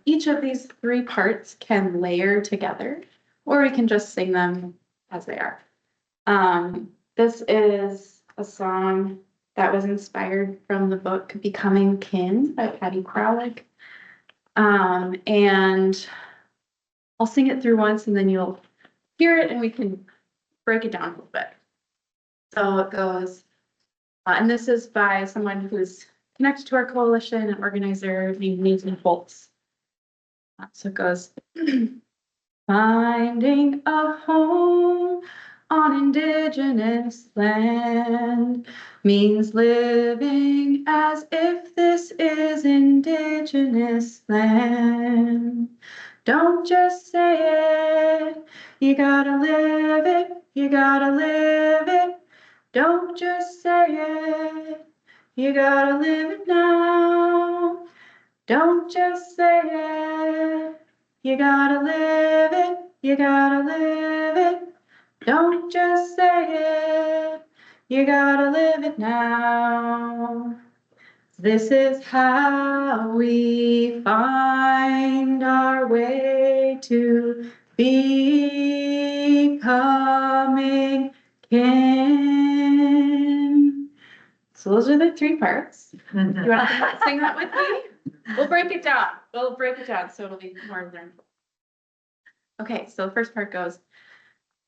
Each of these three parts can layer together, or we can just sing them as they are. This is a song that was inspired from the book Becoming Kin by Patty Crowley. And I'll sing it through once and then you'll hear it and we can break it down a little bit. So it goes, and this is by someone who's connected to our coalition, an organizer named Nathan Holtz. So it goes, finding a home on Indigenous land means living as if this is Indigenous land. Don't just say it, you gotta live it, you gotta live it. Don't just say it, you gotta live it now. Don't just say it, you gotta live it, you gotta live it. Don't just say it, you gotta live it now. This is how we find our way to becoming kin. So those are the three parts. You want to sing that with me? We'll break it down. So it'll be more learnable. Okay, so the first part goes,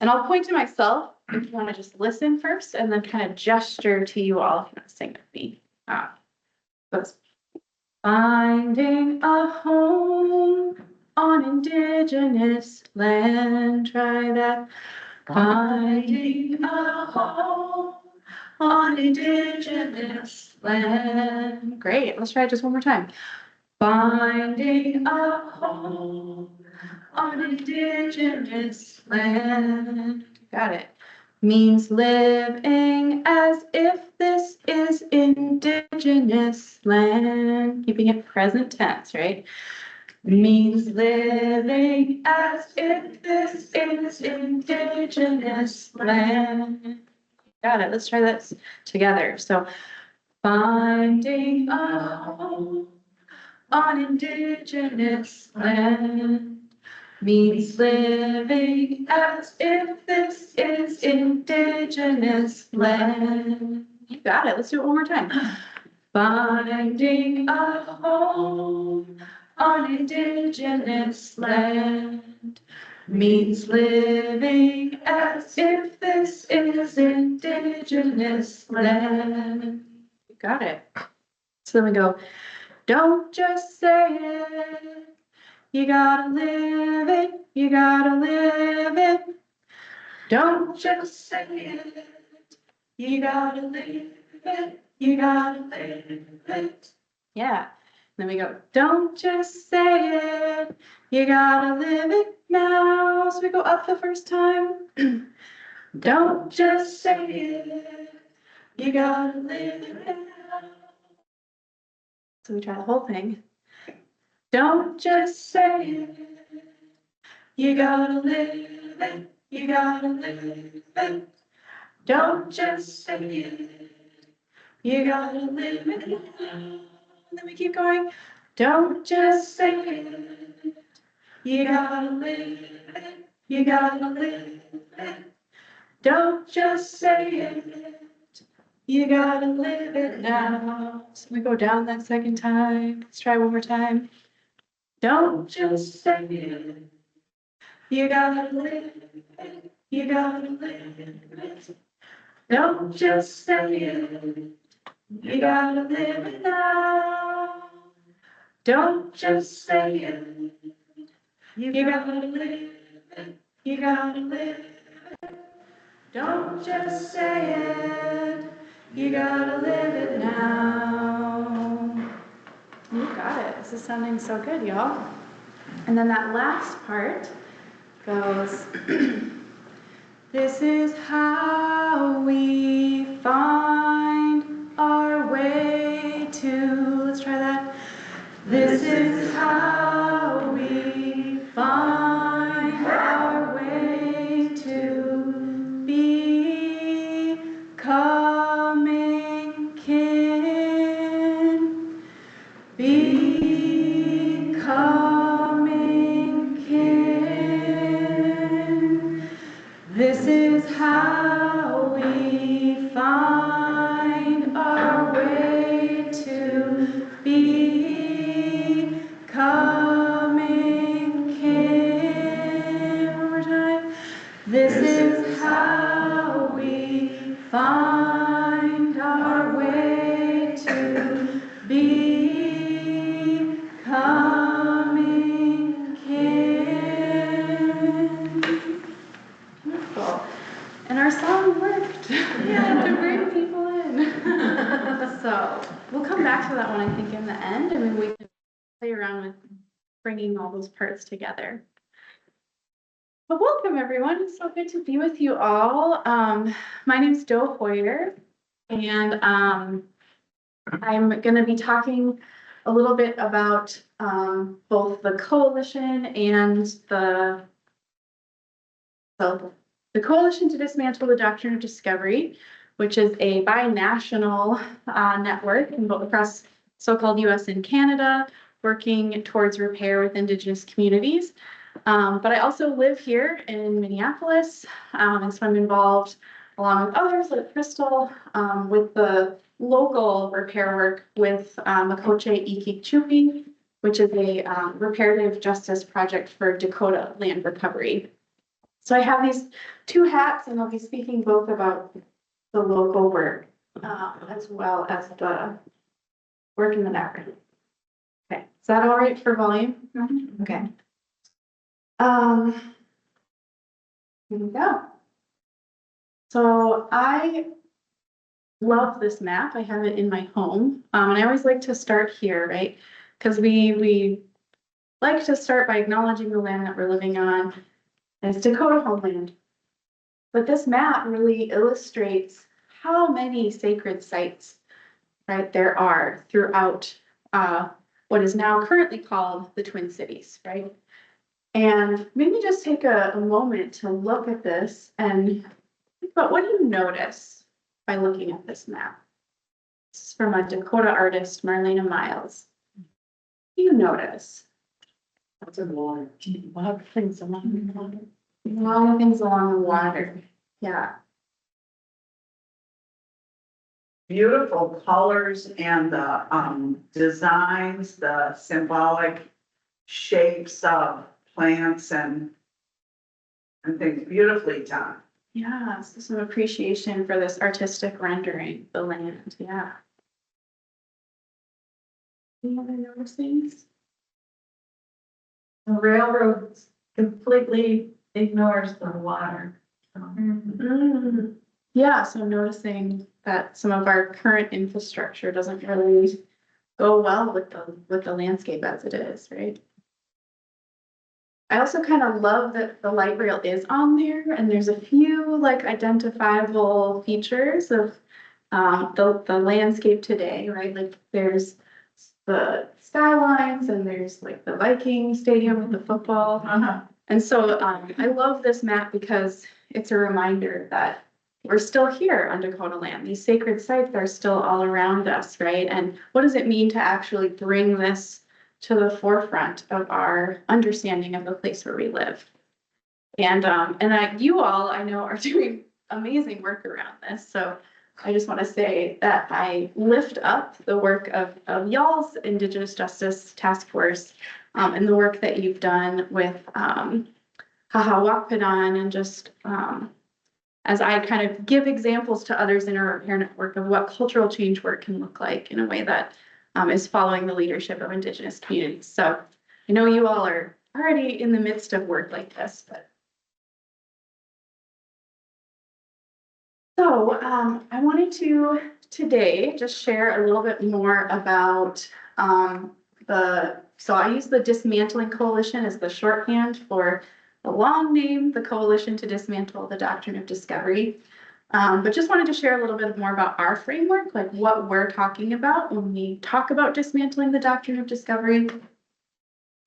and I'll point to myself if you want to just listen first and then kind of gesture to you all if you want to sing with me. Goes, finding a home on Indigenous land. Try that. Finding a home on Indigenous land. Great. Let's try it just one more time. Finding a home on Indigenous land. Got it. Means living as if this is Indigenous land. Keeping it present tense, right? Means living as if this is Indigenous land. Got it. Let's try that together. So, finding a home on Indigenous land means living as if this is Indigenous land. You got it. Let's do it one more time. Finding a home on Indigenous land means living as if this is Indigenous land. You got it. So then we go, don't just say it. You gotta live it, you gotta live it. Don't just say it. You gotta live it, you gotta live it. Yeah. Then we go, don't just say it. You gotta live it now. So we go up the first time. Don't just say it. You gotta live it now. So we try the whole thing. Don't just say it, you gotta live it, you gotta live it. Don't just say it, you gotta live it now. And then we keep going. Don't just say it, you gotta live it, you gotta live it. Don't just say it, you gotta live it now. So we go down that second time. Let's try one more time. Don't just say it, you gotta live it, you gotta live it. Don't just say it, you gotta live it now. Don't just say it, you gotta live it, you gotta live it. Don't just say it, you gotta live it now. You got it. This is sounding so good, y'all. And then that last part goes, this is how we find our way to, let's try that. This is how we find our way to becoming kin. Becoming coming King. This is how we find our way to be coming King. One more time. This is how we find our way to be coming King. Beautiful. And our song worked. Yeah, to bring people in. So we'll come back to that one, I think, in the end, and then we can play around with bringing all those parts together. Well, welcome, everyone. It's so good to be with you all. My name's Do Hoyer, and I'm going to be talking a little bit about both the coalition and the Coalition to Dismantle the Doctrine of Discovery, which is a binational network across so-called US and Canada, working towards repair with Indigenous communities. But I also live here in Minneapolis, and so I'm involved, along with others like Crystal, with the local repair work with Makoche Ikikchupi, which is a reparative justice project for Dakota land recovery. So I have these two hats, and I'll be speaking both about the local work as well as the work in the network. Okay, is that all right for volume? Mm-hmm. Okay. Here we go. So I love this map. I have it in my home, and I always like to start here, right? Because we like to start by acknowledging the land that we're living on. It's Dakota homeland. But this map really illustrates how many sacred sites, right, there are throughout what is now currently called the Twin Cities, right? And maybe just take a moment to look at this and think about, what do you notice by looking at this map? This is from a Dakota artist, Marlena Miles. What do you notice? That's in water. A lot of things along the water. A lot of things along the water. Yeah. Beautiful colors and the designs, the symbolic shapes of plants and things, beautifully done. Yeah, so some appreciation for this artistic rendering, the land. Yeah. Any other noticings? The railroad completely ignores the water. Yeah, so noticing that some of our current infrastructure doesn't really go well with the landscape as it is, right? I also kind of love that the light rail is on there, and there's a few like identifiable features of the landscape today, right? Like there's the skylines, and there's like the Viking Stadium with the football. And so I love this map because it's a reminder that we're still here on Dakota land. These sacred sites are still all around us, right? And what does it mean to actually bring this to the forefront of our understanding of the place where we live? And you all, I know, are doing amazing work around this. So I just want to say that I lift up the work of y'all's Indigenous Justice Task Force and the work that you've done with Kahawakpadan, and just as I kind of give examples to others in our repair network of what cultural change work can look like in a way that is following the leadership of Indigenous communities. So I know you all are already in the midst of work like this, but. So I wanted to today just share a little bit more about so I use the Dismantling Coalition as the shorthand for the long name, the Coalition to Dismantle the Doctrine of Discovery. But just wanted to share a little bit more about our framework, like what we're talking about when we talk about dismantling the doctrine of discovery.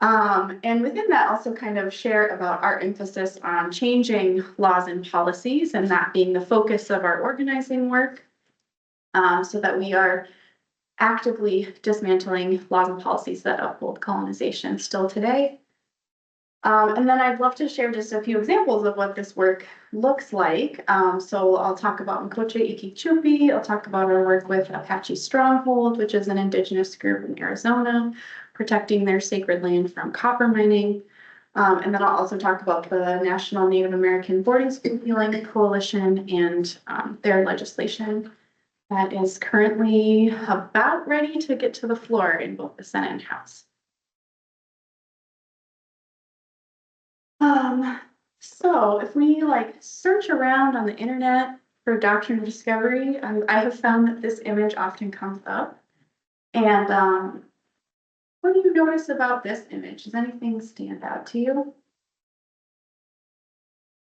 And within that, also kind of share about our emphasis on changing laws and policies, and that being the focus of our organizing work, so that we are actively dismantling laws and policies that uphold colonization still today. And then I'd love to share just a few examples of what this work looks like. So I'll talk about Nkoche Ikichupi. I'll talk about our work with Apache Stronghold, which is an indigenous group in Arizona, protecting their sacred land from copper mining. And then I'll also talk about the National Native American Boarding School Healing Coalition and their legislation that is currently about ready to get to the floor in both the Senate and House. So if we like search around on the internet for doctrine of discovery, I have found that this image often comes up. And what do you notice about this image? Does anything stand out to you?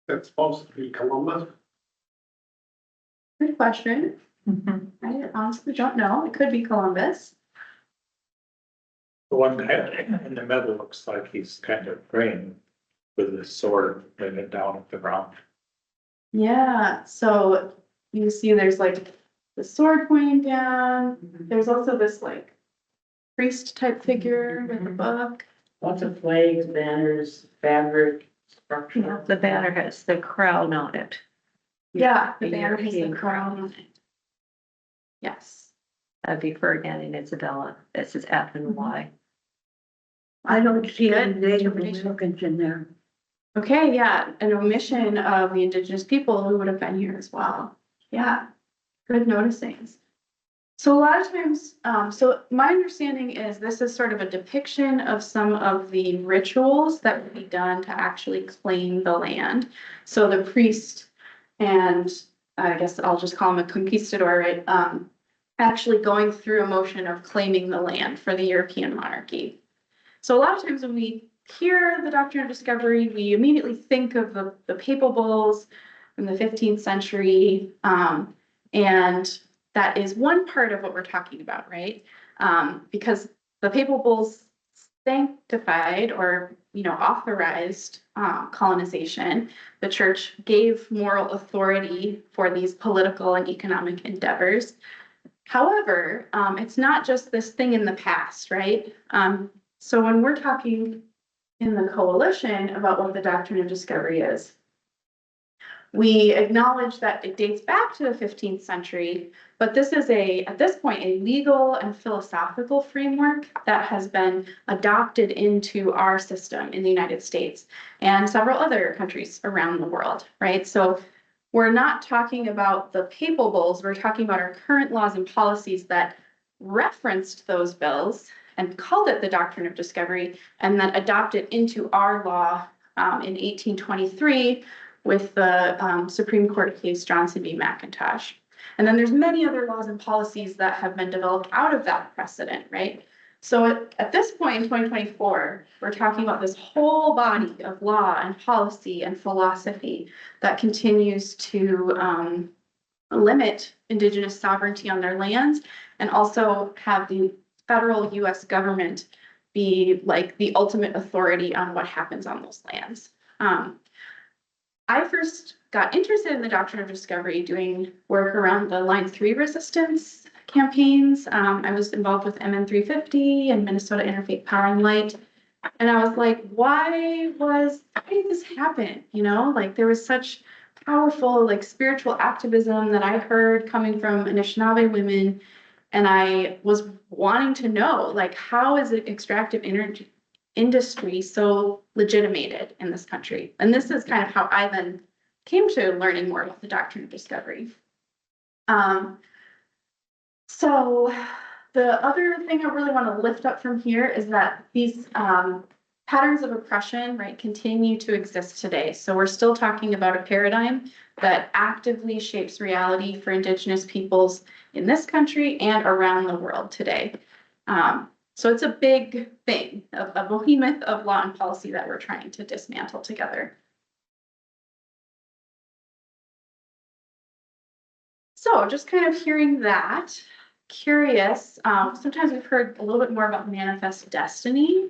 That's supposed to be Columbus. Good question. I honestly don't know. It could be Columbus. The one that in the middle looks like he's kind of praying with his sword laying down at the ground. Yeah, so you see there's like the sword pointing down. There's also this like priest type figure with a book. Lots of flags, banners, fabric, structure. Yeah, the banner has the crown on it. Yeah, the The banner has the European crown on it. Yes. That'd be Ferdinand and Isabella. This is F and Y. I don't see any Good Native interpretation. Americans in there. Okay, yeah, an omission of the indigenous people who would have been here as well. Yeah, good noticing. So a lot of times, so my understanding is this is sort of a depiction of some of the rituals that would be done to actually claim the land. So the priest, and I guess I'll just call him a conquistador, right? Actually going through a motion of claiming the land for the European monarchy. So a lot of times when we hear the doctrine of discovery, we immediately think of the papal bulls from the 15th century, and that is one part of what we're talking about, right? Because the papal bulls sanctified or authorized colonization. The church gave moral authority for these political and economic endeavors. However, it's not just this thing in the past, right? So when we're talking in the coalition about what the doctrine of discovery is, we acknowledge that it dates back to the 15th century, but this is at this point, a legal and philosophical framework that has been adopted into our system in the United States and several other countries around the world, right? So we're not talking about the papal bulls, we're talking about our current laws and policies that referenced those bills and called it the doctrine of discovery, and then adopted into our law in 1823 with the Supreme Court case Johnson v. McIntosh. And then there's many other laws and policies that have been developed out of that precedent, right? So at this point in 2024, we're talking about this whole body of law and policy and philosophy that continues to limit Indigenous sovereignty on their lands and also have the federal US government be like the ultimate authority on what happens on those lands. I first got interested in the doctrine of discovery doing work around the Line 3 resistance campaigns. I was involved with MN 350 and Minnesota Interfaith Power and Light. And I was like, why did this happen? Like there was such powerful like spiritual activism that I heard coming from Anishinaabe women. And I was wanting to know, like, how is an extractive energy industry so legitimated in this country? And this is kind of how I then came to learning more about the doctrine of discovery. So the other thing I really want to lift up from here is that these patterns of oppression, right, continue to exist today. So we're still talking about a paradigm that actively shapes reality for Indigenous peoples in this country and around the world today. So it's a big thing, a behemoth of law and policy that we're trying to dismantle together. So just kind of hearing that, curious, sometimes we've heard a little bit more about manifest destiny.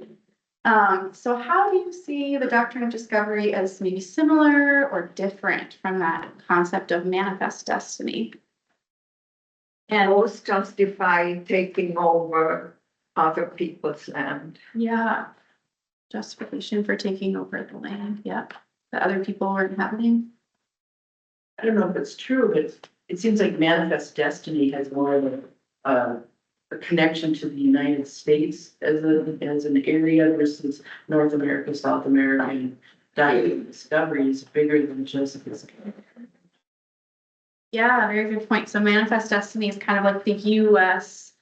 So how do you see the doctrine of discovery as maybe similar or different from that concept of manifest destiny? And Most justify taking over other people's land. Yeah. Justification for taking over the land, yep, that other people were inhabiting. I don't know if it's true, but it seems like Manifest Destiny has more of a connection to the United States as an area versus North America, South America, and Doctrine Discovery is bigger than just this. Yeah, very good point. So Manifest Destiny is kind of like the US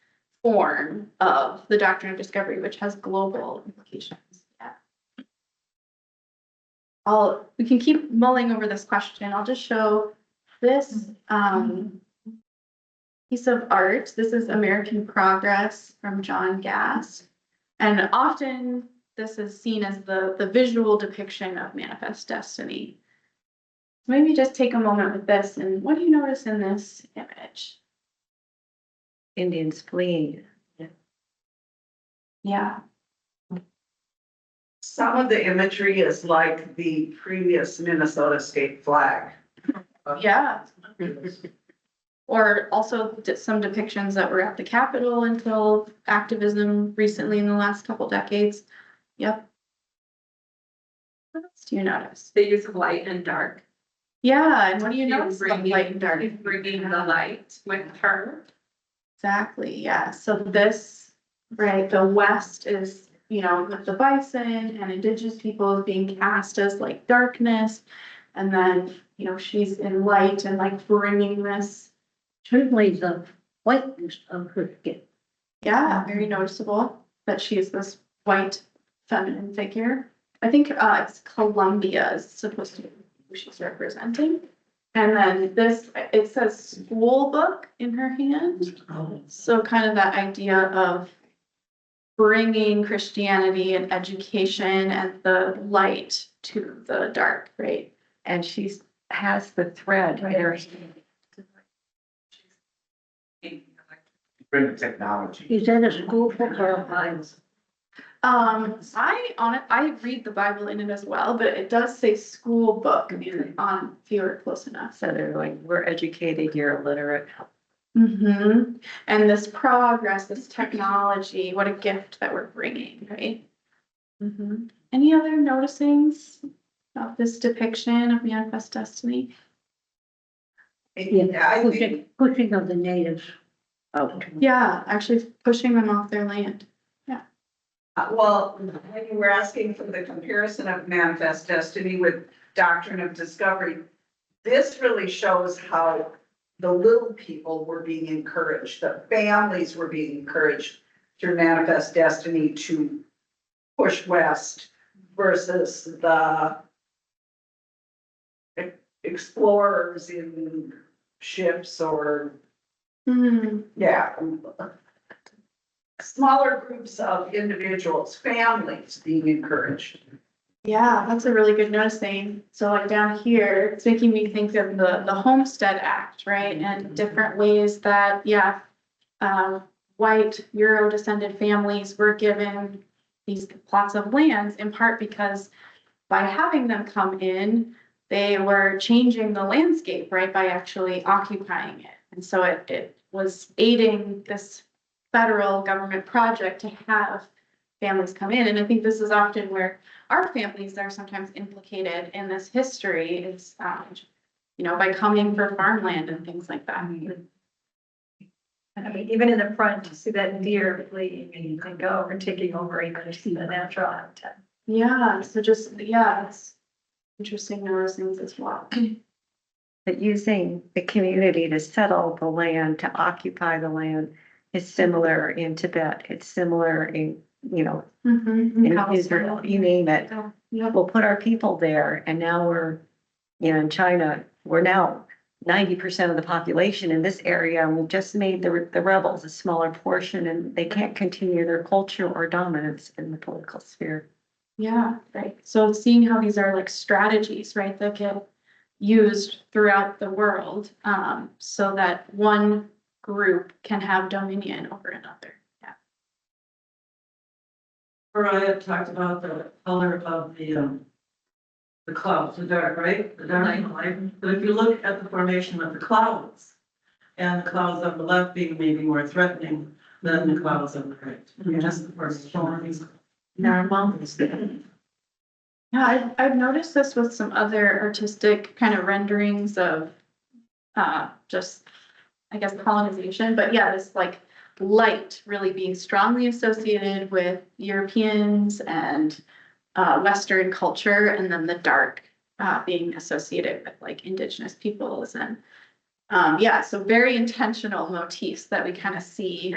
form of the Doctrine of Discovery, which has global implications. Yeah. We can keep mulling over this question. I'll just show this piece of art. This is American Progress from John Gass. And often this is seen as the visual depiction of Manifest Destiny. Maybe just take a moment with this, and what do you notice in this image? Indians fleeing. Yeah, Some of the imagery is like the previous Minnesota state flag. yeah. Or also some depictions that were at the Capitol until activism recently in the last couple decades. Yep. What else do you notice? The use of light and dark. Yeah, and what do you notice about light and dark? Bringing the light with her. Exactly, yeah. So this, right, the West is, with the bison and indigenous peoples being cast as like darkness. And then, she's in light and like bringing this. Certainly the whiteness of her skin. Yeah, very noticeable that she is this white feminine figure. I think it's Columbia is supposed to be who she's representing. And then this, it says school book in her hand. So kind of that idea of bringing Christianity and education and the light to the dark, right? And she has the thread in her. Bring the technology. Is that a school book or a Bible? I read the Bible in it as well, but it does say school book on if you were close enough. So they're like, we're educated, you're illiterate. Mm-hmm. And this progress, this technology, what a gift that we're bringing, right? Mm-hmm. Any other noticings of this depiction of Manifest Destiny? Yeah, I think, Pushing of the natives out. Yeah, actually pushing them off their land. well, when you were asking for the comparison of Manifest Destiny with Doctrine of Discovery, this really shows how the little people were being encouraged, the families were being encouraged through Manifest Destiny to push west versus the explorers in ships or, yeah, smaller groups of individuals, families being encouraged. Yeah, that's a really good noticing. So like down here, it's making me think of the Homestead Act, right? And different ways that, white Euro-descended families were given these plots of lands in part because by having them come in, they were changing the landscape, right? By actually occupying it. And so it was aiding this federal government project to have families come in. And I think this is often where our families are sometimes implicated in this history is, by coming for farmland and things like that. I mean, even in the front, you see that deer fleeing and you can go and taking over even to see the natural habitat. Yeah, so it's interesting noticings as well. But using the community to settle the land, to occupy the land is similar in Tibet. It's similar in, Mm-hmm. in Israel, you name it. Yep. We'll put our people there and now we're, in China, we're now 90% of the population in this area. And we've just made the rebels a smaller portion and they can't continue their culture or dominance in the political sphere. Yeah, right. So seeing how these are like strategies, right, that get used throughout the world, so that one group can have dominion over another. Yeah. Mariah talked about the color of the clouds, the dark, right? The dark and light. But if you look at the formation of the clouds, and the clouds on the left being maybe more threatening than the clouds on the right. Just the formation. Normal. Yeah, I've noticed this with some other artistic kind of renderings of just, I guess, colonization, but yeah, this like light really being strongly associated with Europeans and Western culture, and then the dark being associated with like indigenous peoples and yeah, so very intentional motifs that we kind of see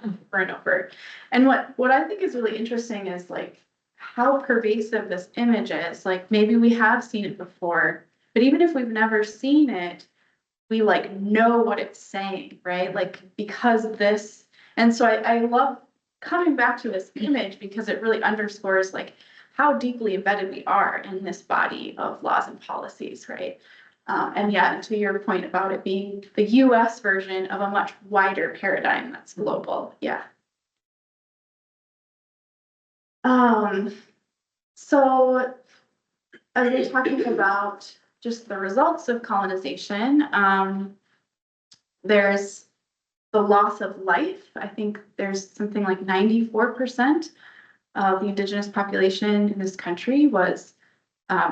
over and over. And what I think is really interesting is like how pervasive this image is. Like maybe we have seen it before, but even if we've never seen it, we like know what it's saying, right? Like because of this. And so I love coming back to this image because it really underscores like how deeply embedded we are in this body of laws and policies, right? And yeah, to your point about it being the US version of a much wider paradigm that's global, yeah. So as we're talking about just the results of colonization, there's the loss of life. I think there's something like 94% of the indigenous population in this country was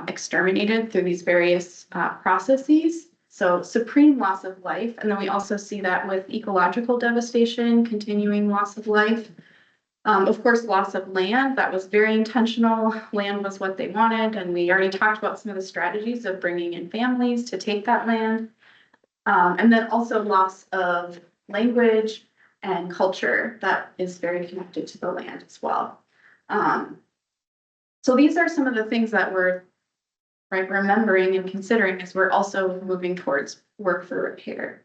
exterminated through these various processes. So supreme loss of life. And then we also see that with ecological devastation, continuing loss of life. Of course, loss of land, that was very intentional. Land was what they wanted. And we already talked about some of the strategies of bringing in families to take that land. And then also loss of language and culture that is very connected to the land as well. So these are some of the things that we're remembering and considering as we're also moving towards work for repair.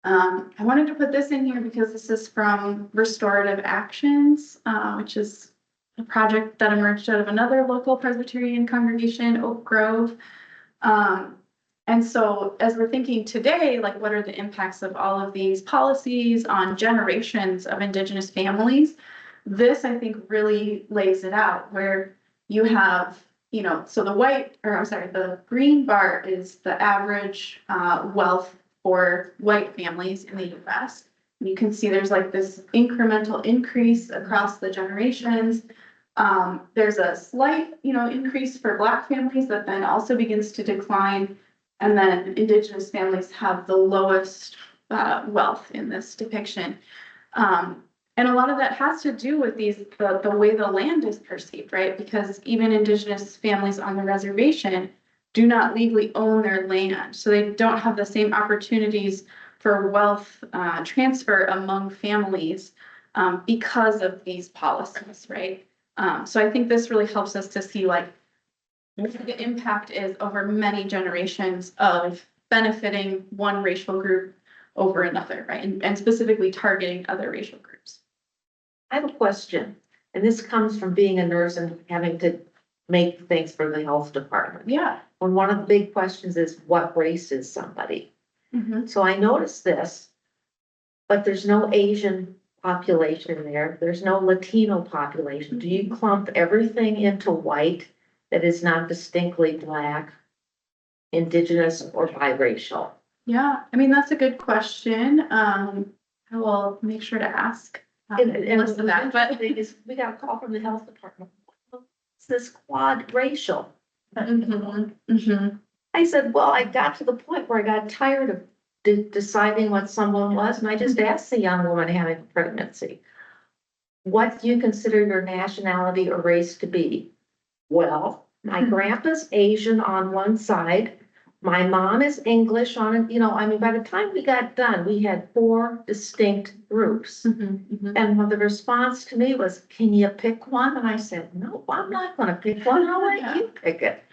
I wanted to put this in here because this is from Restorative Actions, which is a project that emerged out of another local Presbyterian congregation, Oak Grove. And so as we're thinking today, like what are the impacts of all of these policies on generations of Indigenous families? This, I think, really lays it out where you have, so the green bar is the average wealth for white families in the US. And you can see there's like this incremental increase across the generations. There's a slight, increase for Black families that then also begins to decline. And then Indigenous families have the lowest wealth in this depiction. And a lot of that has to do with the way the land is perceived, right? Because even Indigenous families on the reservation do not legally own their land. So they don't have the same opportunities for wealth transfer among families because of these policies, right? So I think this really helps us to see like what the impact is over many generations of benefiting one racial group over another, right? And specifically targeting other racial groups. I have a question, and this comes from being a nurse and having to make things for the health department. Yeah. When one of the big questions is, what race is somebody? Mm-hmm. So I noticed this, but there's no Asian population there. There's no Latino population. Do you clump everything into white that is not distinctly Black, Indigenous, or biracial? Yeah, I mean, that's a good question. I will make sure to ask. Listen to that, but We got a call from the health department. It's this quad racial. I said, well, I got to the point where I got tired of deciding what someone was, and I just asked the young woman having a pregnancy, what do you consider your nationality or race to be? Well, my grandpa's Asian on one side. My mom is English on it, by the time we got done, we had 4 distinct groups. And when the response to me was, can you pick one? And I said, no, I'm not gonna pick one. I'll let you pick it.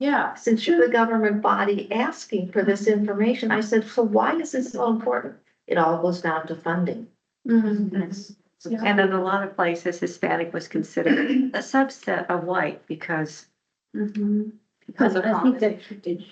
Yeah. Since you're the government body asking for this information, I said, so why is this so important? It all goes down to funding. And in a lot of places, Hispanic was considered a subset of white because Because of I think that it's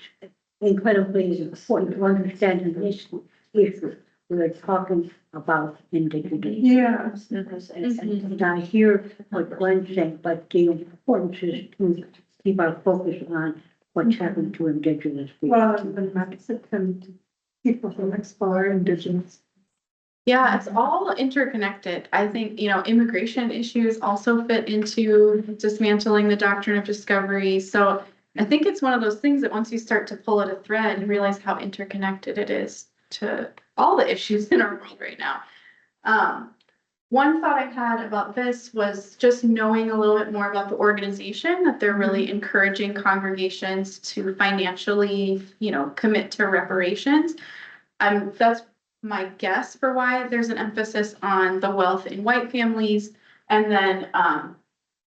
incredibly important to understand an issue if we're talking about indigenous. Yeah. And I hear what Glenn's saying, but the importance is to keep our focus on what's happened to indigenous people. Well, the Mexican people who explore indigenous. Yeah, it's all interconnected. I think, immigration issues also fit into dismantling the doctrine of discovery. So I think it's one of those things that once you start to pull at a thread, you realize how interconnected it is to all the issues in our world right now. One thought I had about this was just knowing a little bit more about the organization, that they're really encouraging congregations to financially, commit to reparations. That's my guess for why there's an emphasis on the wealth in white families. And then,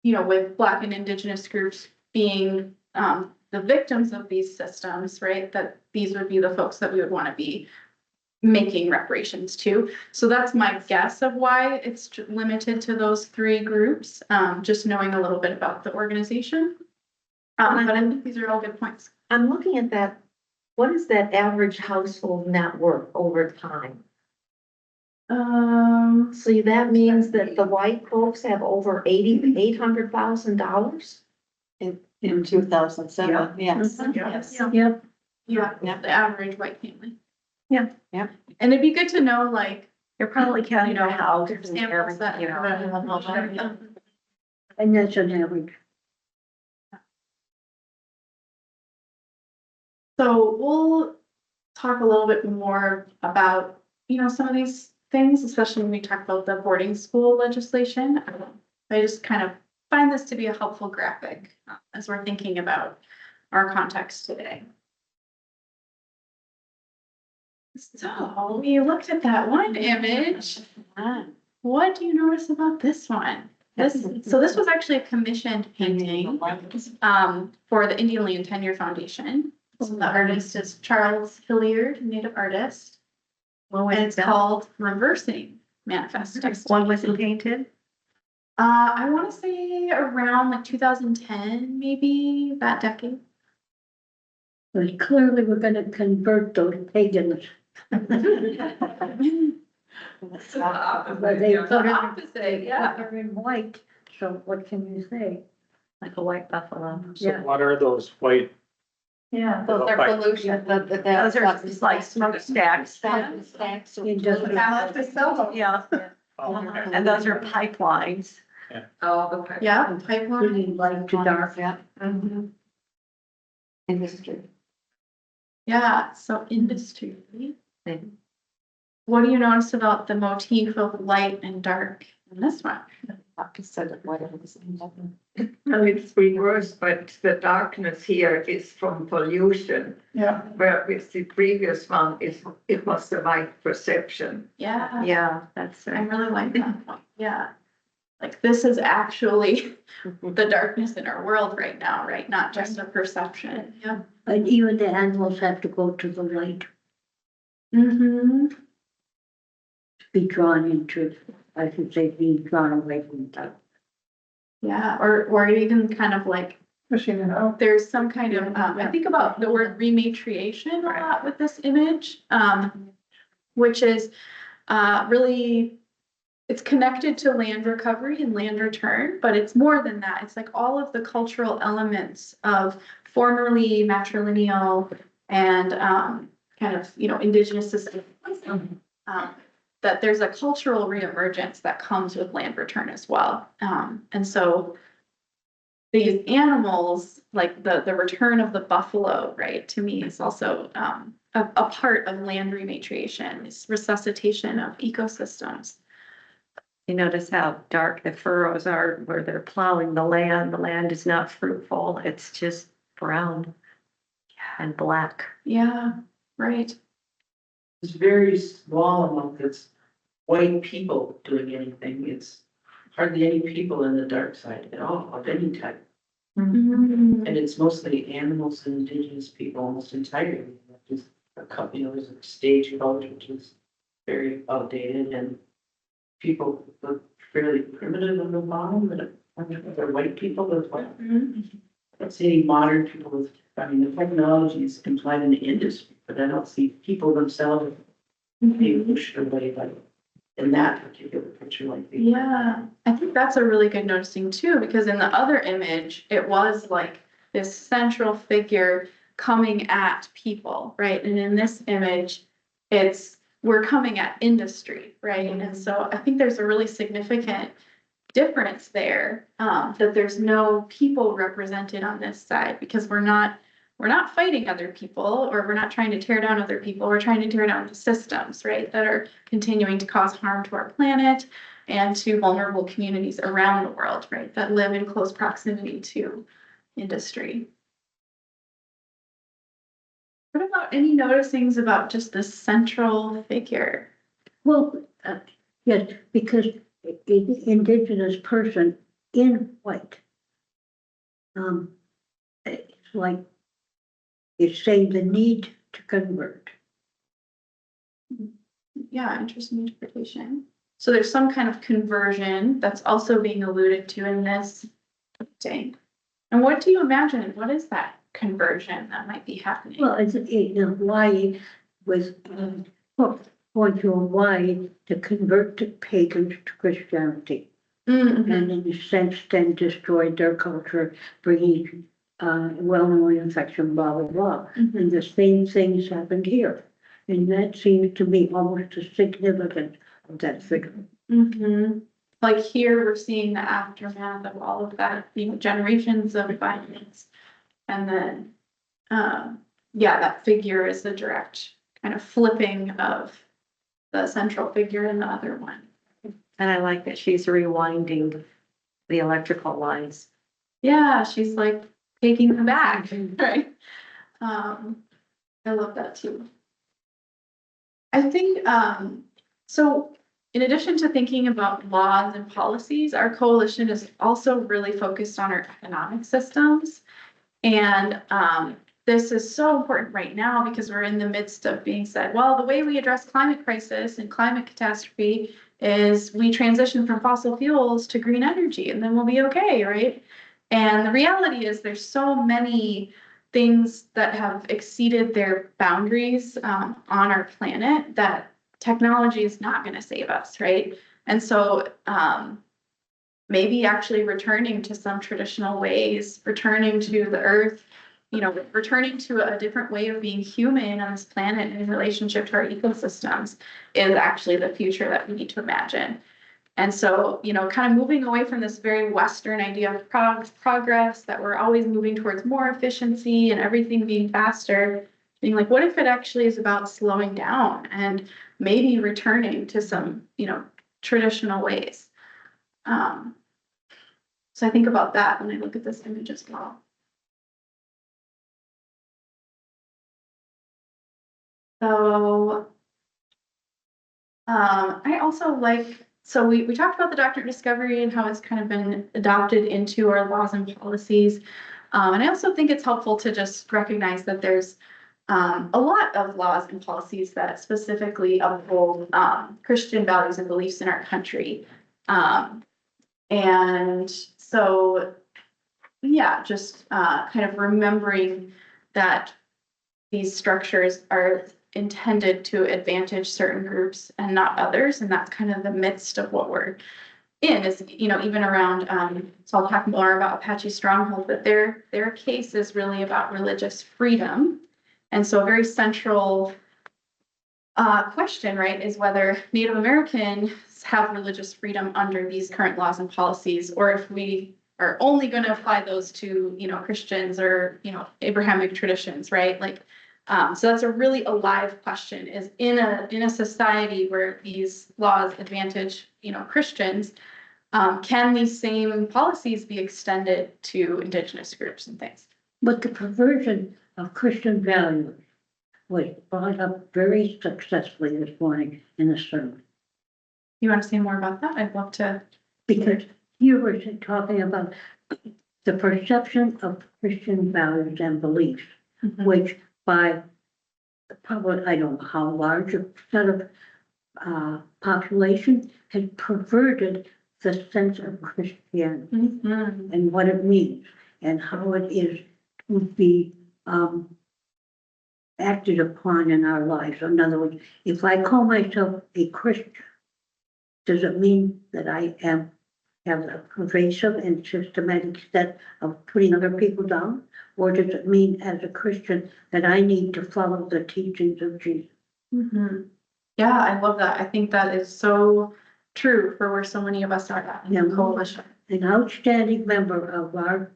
with Black and Indigenous groups being the victims of these systems, right, that these would be the folks that we would want to be making reparations to. So that's my guess of why it's limited to those three groups, just knowing a little bit about the organization. But I think these are all good points. I'm looking at that. What is that average household net worth over time? So that means that the white folks have over $800,000? In 2007, yes. Yes. Yep, Yeah, the average white family. Yeah. Yeah. And it'd be good to know, like, You're probably counting the house and samples that. everything, and that's an average. So we'll talk a little bit more about, some of these things, especially when we talk about the boarding school legislation. I just kind of find this to be a helpful graphic as we're thinking about our context today. So we looked at that one image. What do you notice about this one? This was actually a commissioned painting for the Indian Land Tenure Foundation. So the artist is Charles Hilliard, native artist. And it's called Reversing Manifest Destiny. When was it painted? I want to say around like 2010, maybe that decade. But clearly we're gonna convert those pagans. But they put The her, opposite, yeah. put her in white, so what can you say? Like a white buffalo. So Yeah. what are those white? Yeah. Those are pollution. Those are just like smokestacks. It doesn't- Yeah, Oh, okay. and those are pipelines. Oh, okay. Yeah, pipeline. Really light to dark. Mhm. Industry. Yeah, so industry. What do you notice about the motif of light and dark in this one? Opposite of what it was. No, it's reversed, but the darkness here is from pollution. Yeah. Where with the previous one, it was the light perception. Yeah, Yeah, that's I right. really like that one. Yeah. Like this is actually the darkness in our world right now, right? Not just a perception. Yeah. And even the animals have to go to the light Mm-hmm. to be drawn into, I should say, being drawn away from that. Yeah, or even kind of like Pushing it out. there's some kind of, I think about the word rematriation a lot with this image, which is really, it's connected to land recovery and land return, but it's more than that. It's like all of the cultural elements of formerly matrilineal and kind of, indigenous systems. That there's a cultural reemergence that comes with land return as well. And so these animals, like the return of the buffalo, right, to me is also a part of land rematriation, is resuscitation of ecosystems. You notice how dark the furrows are where they're plowing the land. The land is not fruitful. It's just brown and black. Yeah, right. It's very small amount that's white people doing anything. It's hardly any people in the dark side at all, of any type. Mm-hmm. And it's mostly animals and indigenous people almost entirely. Just a couple, there's a stagecoach, which is very outdated, and people look fairly primitive on the bottom, but they're white people as well. Mm-hmm. I don't see any modern people with, the technology is implied in the industry, but I don't see people themselves being pushed away by in that particular picture like the. Yeah, I think that's a really good noticing too, because in the other image, it was like this central figure coming at people, right? And in this image, we're coming at industry, right? And so I think there's a really significant difference there, that there's no people represented on this side, because we're not fighting other people, or we're not trying to tear down other people. We're trying to tear down the systems, right, that are continuing to cause harm to our planet and to vulnerable communities around the world, right, that live in close proximity to industry. What about any noticings about just the central figure? Well, yes, because the indigenous person in white, it's like, it's saying the need to convert. Yeah, interesting interpretation. So there's some kind of conversion that's also being alluded to in this painting. And what do you imagine? What is that conversion that might be happening? Well, it's Hawaii was going to Hawaii to convert the pagans to Christianity, Mhm. and in a sense, then destroyed their culture, bringing well-known infection, blah blah blah. Mhm. And the same things happened here, and that seems to be almost the significance of that figure. Mm-hmm. Like here, we're seeing the aftermath of all of that, generations of violence. And then, yeah, that figure is the direct kind of flipping of the central figure in the other one. And I like that she's rewinding the electrical lines. Yeah, she's like taking them back, right? I love that too. I think, so in addition to thinking about laws and policies, our coalition is also really focused on our economic systems. And this is so important right now because we're in the midst of being said, well, the way we address climate crisis and climate catastrophe is we transition from fossil fuels to green energy, and then we'll be okay, right? And the reality is there's so many things that have exceeded their boundaries on our planet that technology is not going to save us, right? And so maybe actually returning to some traditional ways, returning to the earth, returning to a different way of being human on this planet in relationship to our ecosystems is actually the future that we need to imagine. And so, kind of moving away from this very Western idea of progress, that we're always moving towards more efficiency and everything being faster, being like, what if it actually is about slowing down and maybe returning to some, traditional ways? So I think about that when I look at this image as well. So I also so we talked about the doctrine of discovery and how it's kind of been adopted into our laws and policies. And I also think it's helpful to just recognize that there's a lot of laws and policies that specifically uphold Christian values and beliefs in our country. And so, yeah, just kind of remembering that these structures are intended to advantage certain groups and not others. And that's kind of the midst of what we're in is, even around, so I'll talk more about Apache Stronghold, but their case is really about religious freedom. And so a very central question, right, is whether Native Americans have religious freedom under these current laws and policies, or if we are only going to apply those to, Christians or, Abrahamic traditions, right? Like, so that's a really alive question, is in a society where these laws advantage, Christians, can these same policies be extended to indigenous groups and things? But the perversion of Christian values was brought up very successfully this morning in the sermon. You want to say more about that? I'd love to. Because you were talking about the perception of Christian values and beliefs, which by probably, I don't know how large a set of population has perverted the sense of Christianity and what it means and how it is to be acted upon in our lives. In other words, if I call myself a Christian, does it mean that I am have a pervasive and systematic set of putting other people down? Or does it mean as a Christian that I need to follow the teachings of Jesus? Mhm. Yeah, I love that. I think that is so true for where so many of us are at in the Yeah. coalition. An outstanding member of our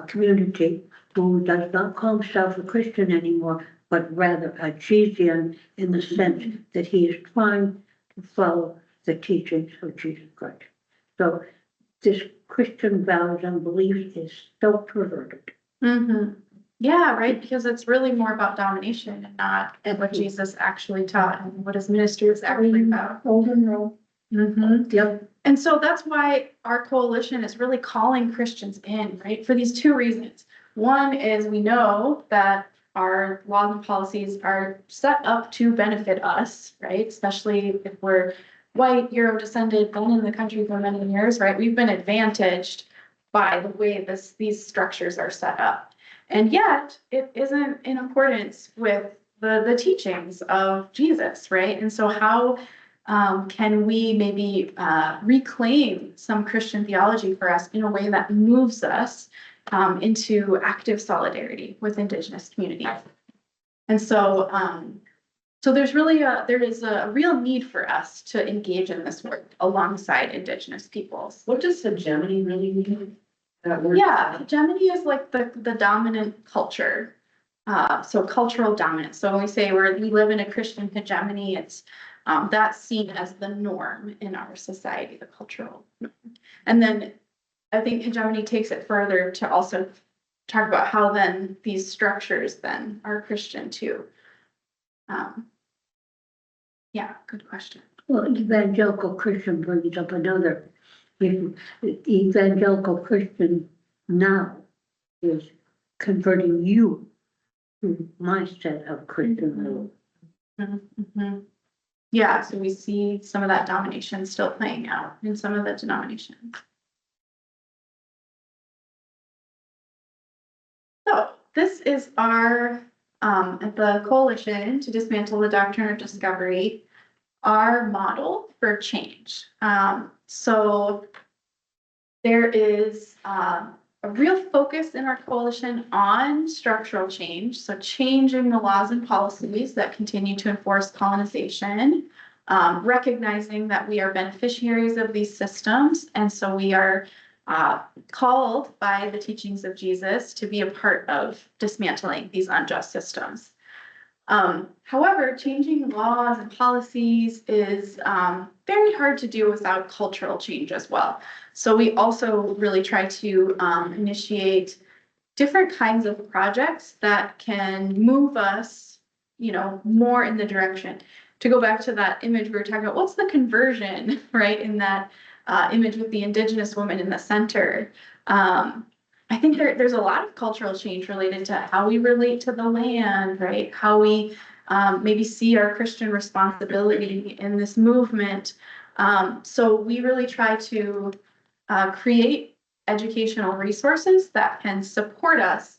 community who does not call himself a Christian anymore, but rather a Jesusian in the sense that he is trying to follow the teachings of Jesus Christ. So this Christian values and beliefs is so perverted. Yeah, right, because it's really more about domination and not what Jesus actually taught and what his ministry was actually about. Golden rule. Yep. And so that's why our coalition is really calling Christians in, right? For these two reasons. One is we know that our laws and policies are set up to benefit us, right? Especially if we're white, Euro descended, been in the country for many years, right? We've been advantaged by the way these structures are set up. And yet it isn't in accordance with the teachings of Jesus, right? And so how can we maybe reclaim some Christian theology for us in a way that moves us into active solidarity with Indigenous communities? And so, there is a real need for us to engage in this work alongside Indigenous peoples. What does hegemony really mean? That word? Yeah, hegemony is like the dominant culture. So cultural dominance. So when we say we live in a Christian hegemony, it's that's seen as the norm in our society, the cultural norm. And then I think hegemony takes it further to also talk about how then these structures then are Christian too. Yeah, good question. Well, evangelical Christian brings up another issue. Evangelical Christian now is converting you to my set of Christian rules. Yeah, so we see some of that domination still playing out in some of the denominations. So this is our, at the coalition to dismantle the doctrine of discovery, our model for change. So there is a real focus in our coalition on structural change. So changing the laws and policies that continue to enforce colonization, recognizing that we are beneficiaries of these systems. And so we are called by the teachings of Jesus to be a part of dismantling these unjust systems. However, changing laws and policies is very hard to do without cultural change as well. So we also really try to initiate different kinds of projects that can move us, more in the direction. To go back to that image we were talking about, what's the conversion, right? In that image with the Indigenous woman in the center. I think there's a lot of cultural change related to how we relate to the land, right? How we maybe see our Christian responsibility in this movement. So we really try to create educational resources that can support us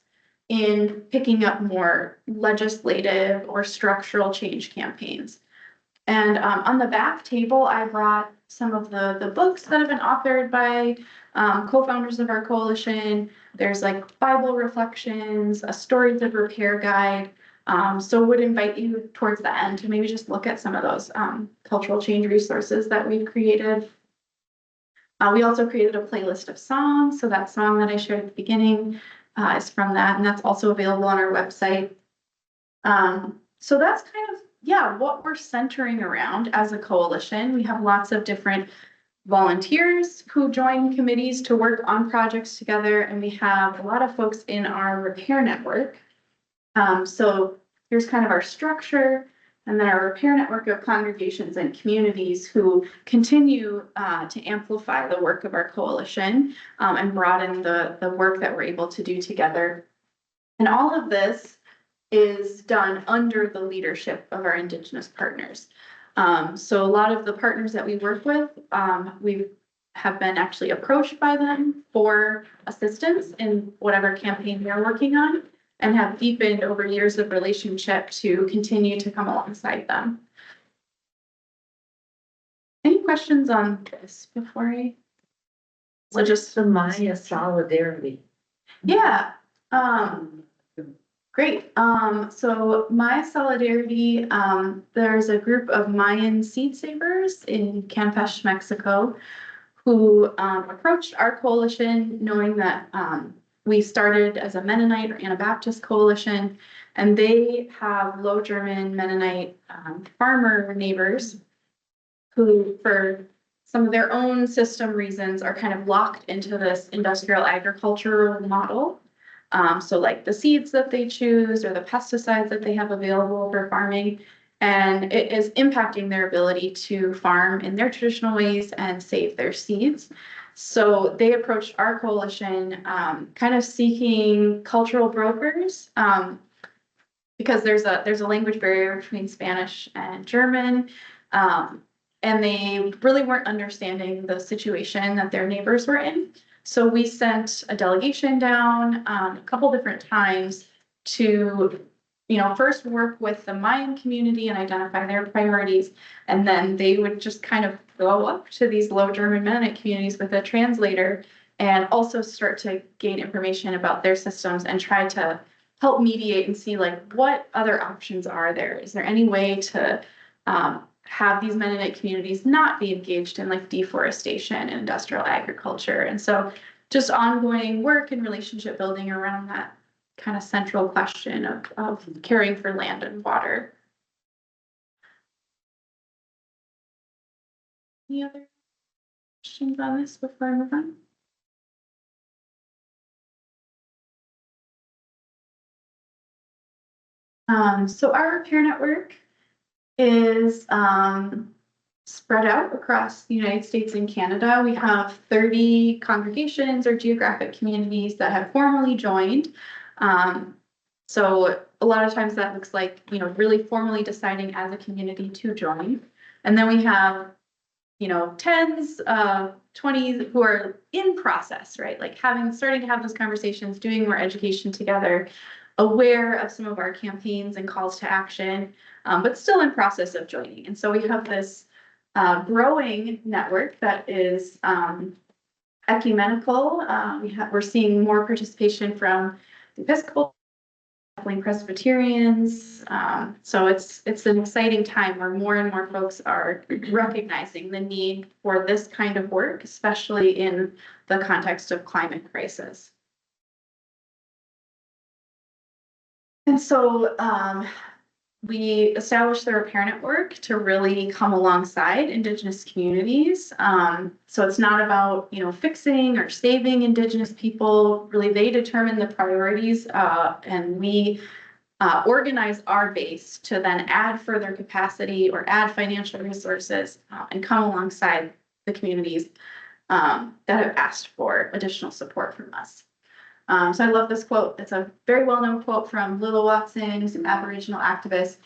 in picking up more legislative or structural change campaigns. And on the back table, I brought some of the books that have been authored by co-founders of our coalition. There's like Bible reflections, a stories of repair guide. So would invite you towards the end to maybe just look at some of those cultural change resources that we've created. We also created a playlist of songs. So that song that I shared at the beginning is from that, and that's also available on our website. So that's kind of, what we're centering around as a coalition. We have lots of different volunteers who join committees to work on projects together, and we have a lot of folks in our repair network. So here's kind of our structure, and then our repair network of congregations and communities who continue to amplify the work of our coalition and broaden the work that we're able to do together. And all of this is done under the leadership of our Indigenous partners. So a lot of the partners that we work with, we have been actually approached by them for assistance in whatever campaign they're working on, and have deepened over years of relationship to continue to come alongside them. Any questions on this before I What is the Maya solidarity? Yeah, great. So my solidarity, there's a group of Mayan seed savers in Campeche, Mexico, who approached our coalition knowing that we started as a Mennonite or Anabaptist coalition, and they have Low German Mennonite farmer neighbors who, for some of their own system reasons, are kind of locked into this industrial agricultural model. So like the seeds that they choose or the pesticides that they have available for farming, and it is impacting their ability to farm in their traditional ways and save their seeds. So they approached our coalition, kind of seeking cultural brokers, because there's a language barrier between Spanish and German. And they really weren't understanding the situation that their neighbors were in. So we sent a delegation down a couple different times to, first work with the Mayan community and identify their priorities. And then they would just kind of go up to these Low German Mennonite communities with a translator and also start to gain information about their systems and try to help mediate and see like what other options are there. Is there any way to have these Mennonite communities not be engaged in like deforestation and industrial agriculture? And so just ongoing work and relationship building around that kind of central question of caring for land and water. Any other questions on this before I move on? So our repair network is spread out across the United States and Canada. We have 30 congregations or geographic communities that have formally joined. So a lot of times that looks like, really formally deciding as a community to join. And then we have, tens, 20s who are in process, right? Like starting to have those conversations, doing more education together, aware of some of our campaigns and calls to action, but still in process of joining. And so we have this growing network that is ecumenical. We're seeing more participation from the Episcopal, Presbyterians. So it's an exciting time where more and more folks are recognizing the need for this kind of work, especially in the context of climate crisis. And so we established the repair network to really come alongside Indigenous communities. So it's not about, fixing or saving Indigenous people. Really, they determine the priorities, and we organize our base to then add further capacity or add financial resources and come alongside the communities that have asked for additional support from us. So I love this quote. It's a very well-known quote from Lilla Watson, who's an Aboriginal activist.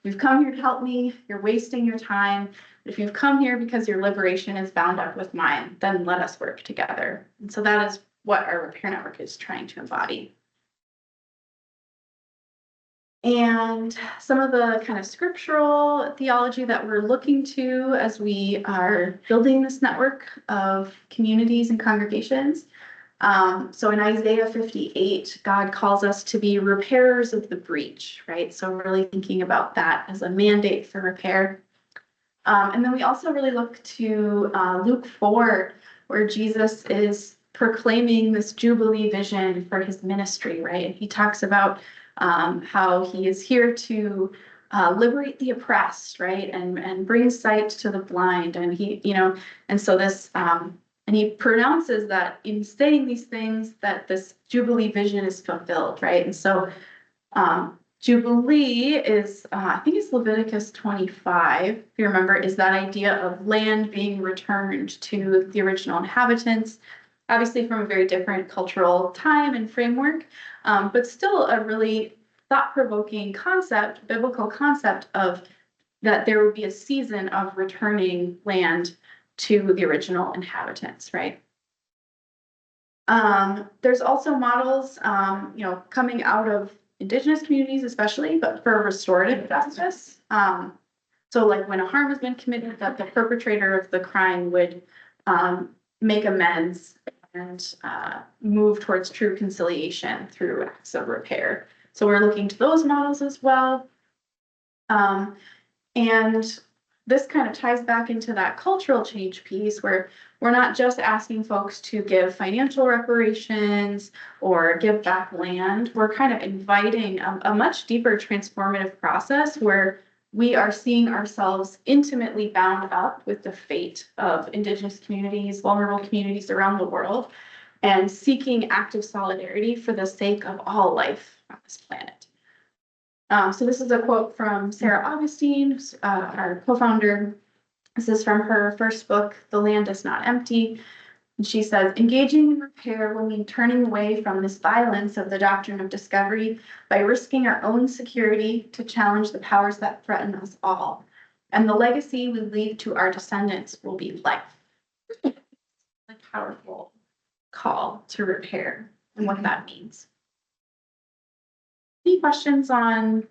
You've come here to help me, you're wasting your time. If you've come here because your liberation is bound up with mine, then let us work together. And so that is what our repair network is trying to embody. And some of the kind of scriptural theology that we're looking to as we are building this network of communities and congregations. So in Isaiah 58, God calls us to be repairers of the breach, right? So really thinking about that as a mandate for repair. And then we also really look to Luke 4, where Jesus is proclaiming this Jubilee vision for his ministry, right? And he talks about how he is here to liberate the oppressed, right? And bring sight to the blind. And he, and so this, and he pronounces that in saying these things, that this Jubilee vision is fulfilled, right? And so Jubilee is, I think it's Leviticus 25, if you remember, is that idea of land being returned to the original inhabitants, obviously from a very different cultural time and framework, but still a really thought-provoking concept, biblical concept of that there would be a season of returning land to the original inhabitants, right? There's also models, coming out of Indigenous communities especially, but for restorative justice. So like when a harm has been committed, that the perpetrator of the crime would make amends and move towards true conciliation through acts of repair. So we're looking to those models as well. And this kind of ties back into that cultural change piece where we're not just asking folks to give financial reparations or give back land. We're kind of inviting a much deeper transformative process where we are seeing ourselves intimately bound up with the fate of Indigenous communities, vulnerable communities around the world, and seeking active solidarity for the sake of all life on this planet. So this is a quote from Sarah Augustine, our co-founder. This is from her first book, The Land is Not Empty. And she says, engaging in repair will mean turning away from this violence of the doctrine of discovery by risking our own security to challenge the powers that threaten us all. And the legacy we leave to our descendants will be life. A powerful call to repair and what that means. Any questions on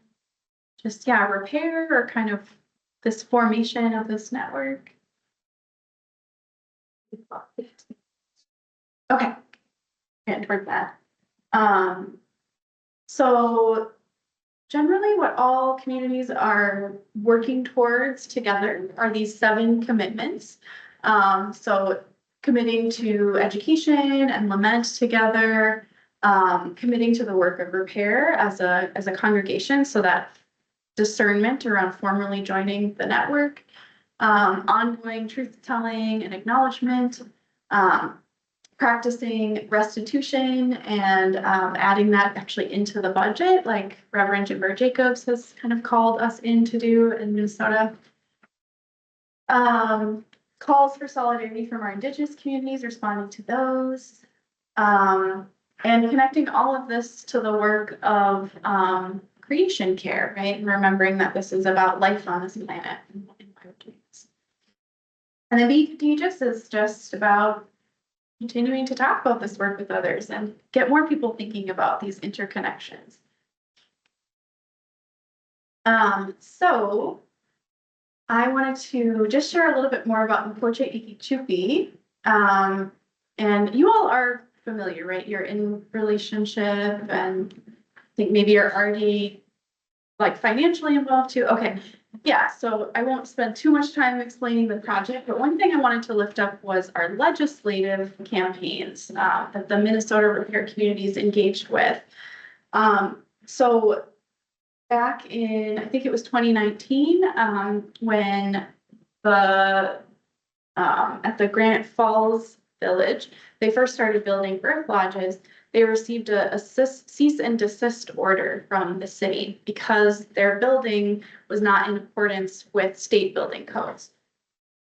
just, repair or kind of this formation of this network? Okay, and toward that. So generally what all communities are working towards together are these 7 commitments. So committing to education and lament together, committing to the work of repair as a congregation, so that discernment around formally joining the network, ongoing truth telling and acknowledgement, practicing restitution and adding that actually into the budget, like Reverend Jimber Jacobs has kind of called us in to do in Minnesota. Calls for solidarity from our Indigenous communities, responding to those. And connecting all of this to the work of creation care, right? And remembering that this is about life on this planet. And then Be Contagious is just about continuing to talk about this work with others and get more people thinking about these interconnections. So I wanted to just share a little bit more about Mapoche Ikichupi. And you all are familiar, right? You're in relationship and I think maybe you're already like financially involved too. Okay. Yeah, so I won't spend too much time explaining the project, but one thing I wanted to lift up was our legislative campaigns that the Minnesota repair communities engaged with. So back in, I think it was 2019, when at the Granite Falls Village, they first started building birth lodges. They received a cease and desist order from the city because their building was not in accordance with state building codes.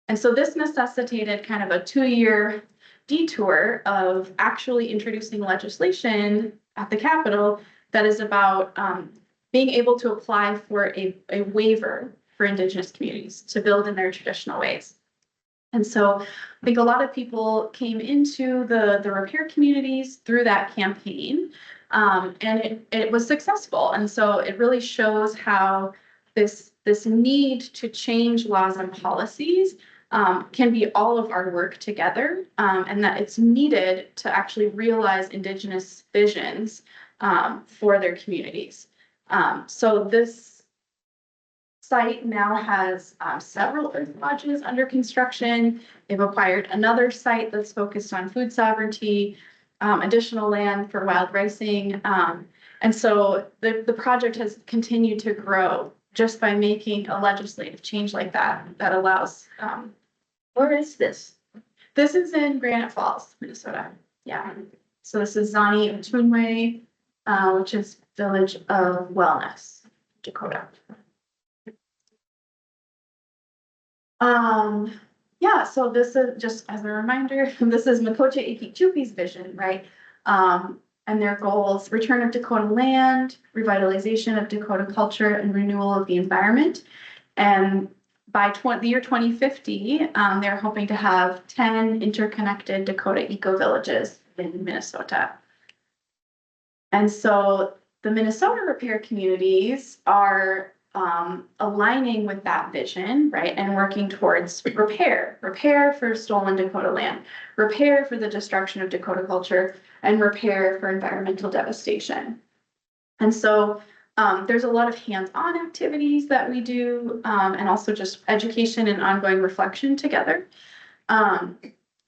And so this necessitated kind of a 2-year detour of actually introducing legislation at the Capitol that is about being able to apply for a waiver for Indigenous communities to build in their traditional ways. And so I think a lot of people came into the repair communities through that campaign, and it was successful. And so it really shows how this need to change laws and policies can be all of our work together, and that it's needed to actually realize Indigenous visions for their communities. So this site now has several earth lodges under construction. They've acquired another site that's focused on food sovereignty, additional land for wild ricing. And so the project has continued to grow just by making a legislative change like that allows. Where is this? This is in Granite Falls, Minnesota. Yeah. So this is Zani Otunwe, which is Village of Wellness, Dakota. Yeah, so this is just as a reminder, this is Mapoche Ikichupi's vision, right? And their goals: return of Dakota land, revitalization of Dakota culture, and renewal of the environment. And by the year 2050, they're hoping to have 10 interconnected Dakota eco-villages in Minnesota. And so the Minnesota repair communities are aligning with that vision, right, and working towards repair for stolen Dakota land, repair for the destruction of Dakota culture, and repair for environmental devastation. And so there's a lot of hands-on activities that we do, and also just education and ongoing reflection together.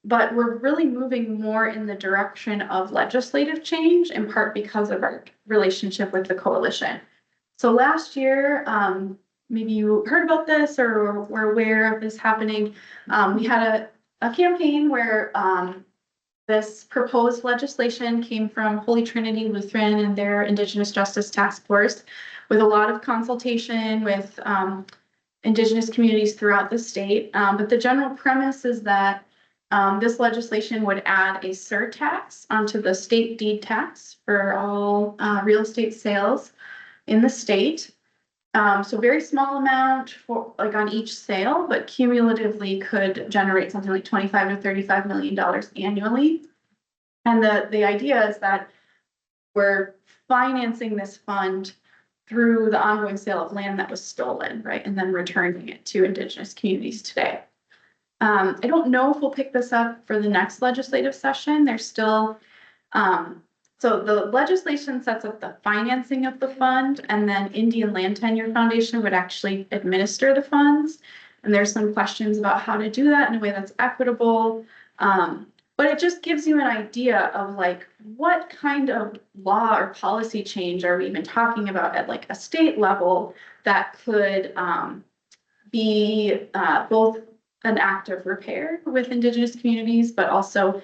But we're really moving more in the direction of legislative change, in part because of our relationship with the coalition. So last year, maybe you heard about this or were aware of this happening. We had a campaign where this proposed legislation came from Holy Trinity Lutheran and their Indigenous Justice Task Force, with a lot of consultation with Indigenous communities throughout the state. But the general premise is that this legislation would add a surtax onto the state deed tax for all real estate sales in the state. So very small amount for like on each sale, but cumulatively could generate something like $25 to $35 million annually. And the idea is that we're financing this fund through the ongoing sale of land that was stolen, right? And then returning it to Indigenous communities today. I don't know if we'll pick this up for the next legislative session. There's still, so the legislation sets up the financing of the fund, and then Indian Land Tenure Foundation would actually administer the funds. And there's some questions about how to do that in a way that's equitable. But it just gives you an idea of like, what kind of law or policy change are we even talking about at like a state level that could be both an act of repair with Indigenous communities, but also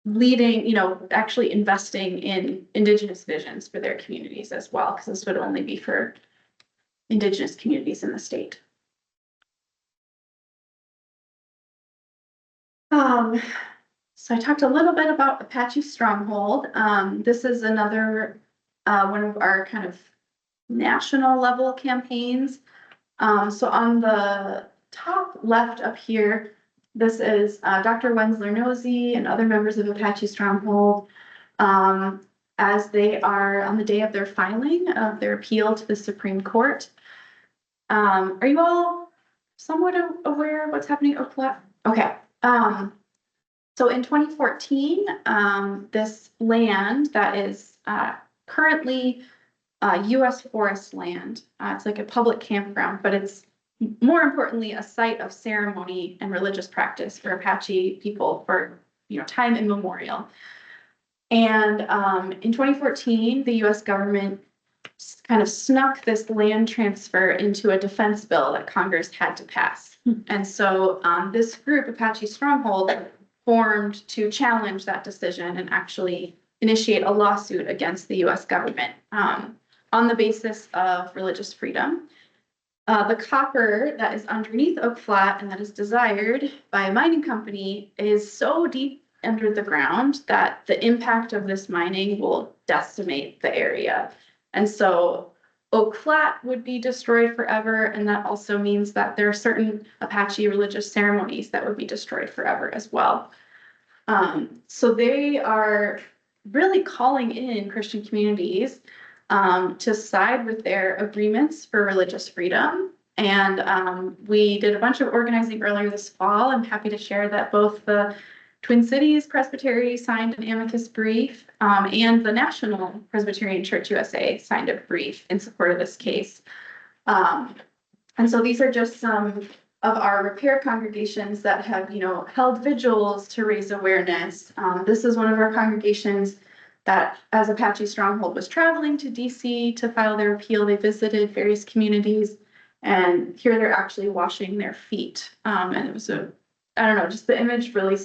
leading, actually investing in Indigenous visions for their communities as well, because this would only be for Indigenous communities in the state. So I talked a little bit about Apache Stronghold. This is another one of our kind of national level campaigns. So on the top left up here, this is Dr. Wensler Nosey and other members of Apache Stronghold, as they are on the day of their filing of their appeal to the Supreme Court. Are you all somewhat aware of what's happening at Oak Flat? Okay. So in 2014, this land that is currently U.S. forest land, it's like a public campground, but it's more importantly a site of ceremony and religious practice for Apache people for time immemorial. And in 2014, the U.S. government kind of snuck this land transfer into a defense bill that Congress had to pass. And so this group, Apache Stronghold, formed to challenge that decision and actually initiate a lawsuit against the U.S. government on the basis of religious freedom. The copper that is underneath Oak Flat and that is desired by a mining company is so deep under the ground that the impact of this mining will decimate the area. And so Oak Flat would be destroyed forever, and that also means that there are certain Apache religious ceremonies that would be destroyed forever as well. So they are really calling in Christian communities to side with their agreements for religious freedom. And we did a bunch of organizing earlier this fall. I'm happy to share that both the Twin Cities Presbytery signed an amicus brief, and the National Presbyterian Church USA signed a brief in support of this case. And so these are just some of our repair congregations that have, held vigils to raise awareness. This is one of our congregations that, as Apache Stronghold was traveling to DC to file their appeal, they visited various communities, and here they're actually washing their feet. And it was just the image really,